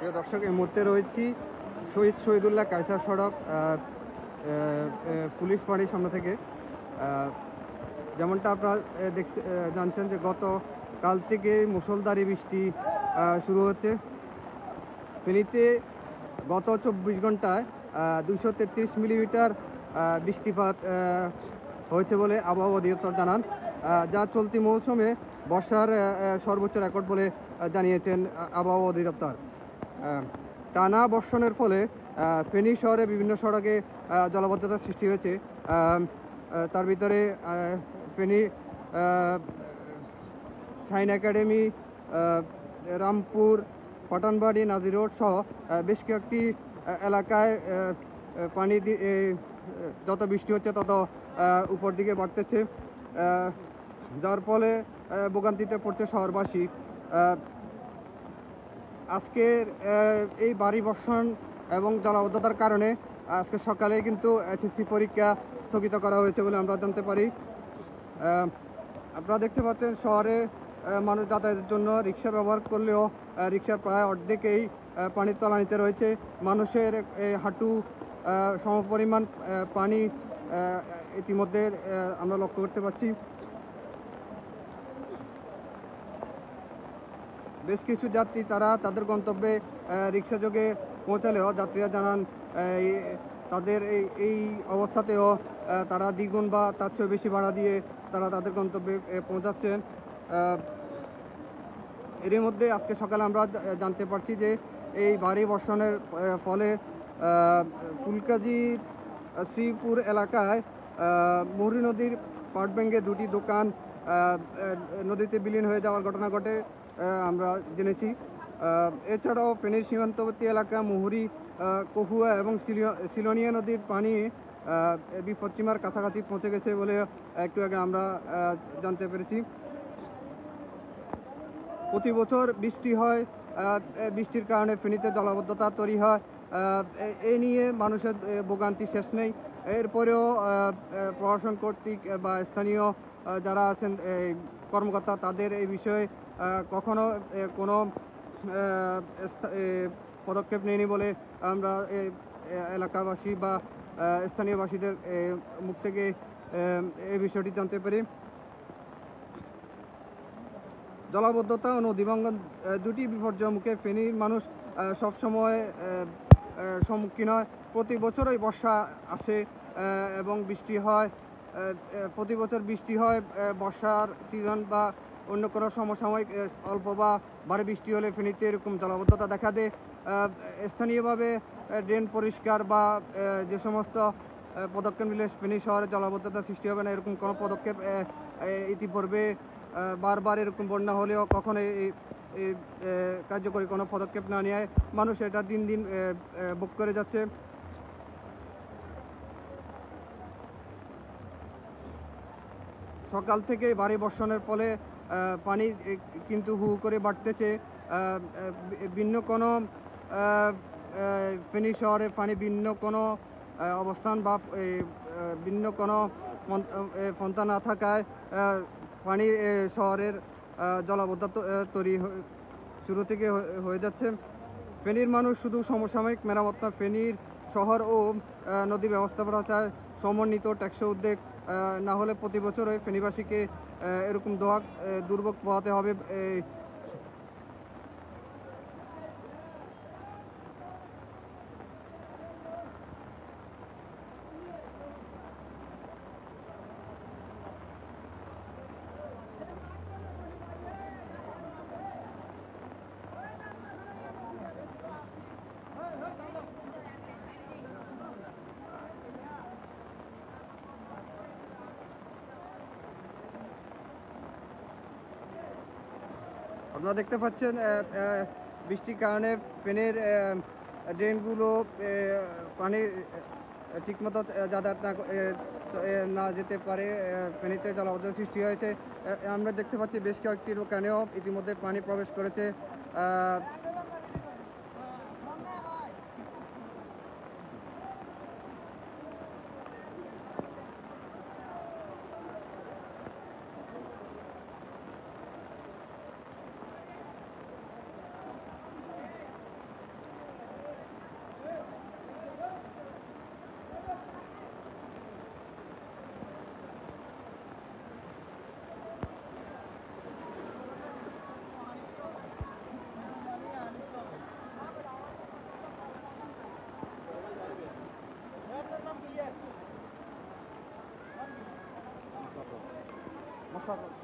প্রিয় দর্শক, এই মুহূর্তে রয়েছি শহীদ শহীদুল্লাহ কায়সার সড়ক পুলিশ ফাঁড়ির সামনে থেকে। যেমনটা আপনারা জানছেন যে গত কাল থেকে মুষলধারে বৃষ্টি শুরু হচ্ছে। ফেনীতে গত 24 ঘন্টায় 233 মিলিমিটার বৃষ্টিপাত হয়েছে বলে আবহাওয়া অধিদপ্তর জানান, যা চলতি মৌসুমে বর্ষার সর্বোচ্চ রেকর্ড বলে জানিয়েছেন আবহাওয়া অধিদপ্তর। টানা বর্ষণের ফলে ফেনী শহরে বিভিন্ন সড়কে জলাবদ্ধতার সৃষ্টি হয়েছে। তার ভিতরে ফেনী শাইন একাডেমি, রামপুর, পাঠানবাড়ি, নাজির রোড সহ বেশ কয়েকটি এলাকায় পানি যত বৃষ্টি হচ্ছে তত উপর দিকে বাড়তেছে, যার ফলে ভোগান্তিতে পড়ছে শহরবাসী। আজকের এই ভারী বর্ষণ এবং জলাবদ্ধতার কারণে আজকে সকালে কিন্তু এসএসসি পরীক্ষা স্থগিত করা হয়েছে বলে আমরা জানতে পারি। আপনারা দেখতে পাচ্ছেন শহরে মানুষ যাতায়াতের জন্য রিক্সা ব্যবহার করলেও রিক্সার প্রায় অর্ধেকেই পানির তলানিতে রয়েছে। মানুষের হাঁটু সমপরিমাণ পানি ইতিমধ্যে আমরা লক্ষ্য করতে পারছি। বেশ কিছু যাত্রী তারা তাদের গন্তব্যে রিক্সাযোগে পৌঁছালেও যাত্রীরা জানান তাদের এই অবস্থাতেও তারা দ্বিগুণ বা তার চেয়ে বেশি ভাড়া দিয়ে তারা তাদের গন্তব্যে পৌঁছাচ্ছেন। এর মধ্যে আজকে সকালে আমরা জানতে পারছি যে এই ভারী বর্ষণের ফলে ফুলকাজী শ্রীপুর এলাকায় মুহুরী নদীর পাট ভেঙে দুটি দোকান নদীতে বিলীন হয়ে যাওয়ার ঘটনা ঘটে আমরা জেনেছি। এছাড়াও ফেনীর সীমান্তবর্তী এলাকা মুহুরী, কহুয়া এবং সিলোনিয়া নদীর পানি বিপদসীমার কাছাকাছি পৌঁছে গেছে বলে একটু আগে আমরা জানতে পেরেছি। প্রতি বছর বৃষ্টি হয়, বৃষ্টির কারণে ফেনীতে জলাবদ্ধতা তৈরি হয়। এই নিয়ে মানুষের ভোগান্তি শেষ নেই। এরপরেও প্রশাসন কর্তৃক বা স্থানীয় যারা আছেন কর্মকর্তা তাদের এই বিষয়ে কখনো কোনো পদক্ষেপ নেয়নি বলে আমরা এলাকাবাসী বা স্থানীয়বাসীদের মুখ থেকে এই বিষয়টি জানতে পারি। জলাবদ্ধতা ও নদীভাঙ্গন দুটি বিপর্যয়ের মুখে ফেনীর মানুষ সবসময় সম্মুখীন হয়। প্রতি বছরই বর্ষা আসে এবং বৃষ্টি হয়। প্রতি বছর বৃষ্টি হয় বর্ষার সিজন বা অন্য কোনো সমসাময়িক অল্প বা ভারী বৃষ্টি হলে ফেনীতে এরকম জলাবদ্ধতা দেখা দেয়। স্থানীয়ভাবে ড্রেন পরিষ্কার বা যে সমস্ত পদক্ষেপ নিলে ফেনী শহরে জলাবদ্ধতার সৃষ্টি হবে না, এরকম কোনো পদক্ষেপ ইতিপূর্বে বারবার এরকম বন্যা হলেও কখনো এই কার্যকরী কোনো পদক্ষেপ না নেয় মানুষ এটা দিন দিন ভোগ করে যাচ্ছে। সকাল থেকে ভারী বর্ষণের ফলে পানি কিন্তু হু করে বাড়তেছে। ভিন্ন কোনো ফেনী শহরে পানি ভিন্ন কোনো অবস্থান বা ভিন্ন কোনো পন্থা না থাকায় পানি শহরের জলাবদ্ধতা তৈরি শুরু থেকে হয়ে যাচ্ছে। ফেনীর মানুষ শুধু সমসাময়িক মেরামত না, ফেনীর শহর ও নদী ব্যবস্থাপনা চায় সমন্বিত টেকসই উদ্যোগ। না হলে প্রতি বছরই ফেনীবাসীকে এরকম দুর্ভোগ পোহাতে হবে। আপনারা দেখতে পাচ্ছেন বৃষ্টির কারণে ফেনীর ড্রেনগুলো পানি ঠিকমতো যাতায়াত না যেতে পারে, ফেনীতে জলাবদ্ধতার সৃষ্টি হয়েছে। আমরা দেখতে পাচ্ছি বেশ কয়েকটি দোকানেও ইতিমধ্যে পানি প্রবেশ করেছে। সমস্যার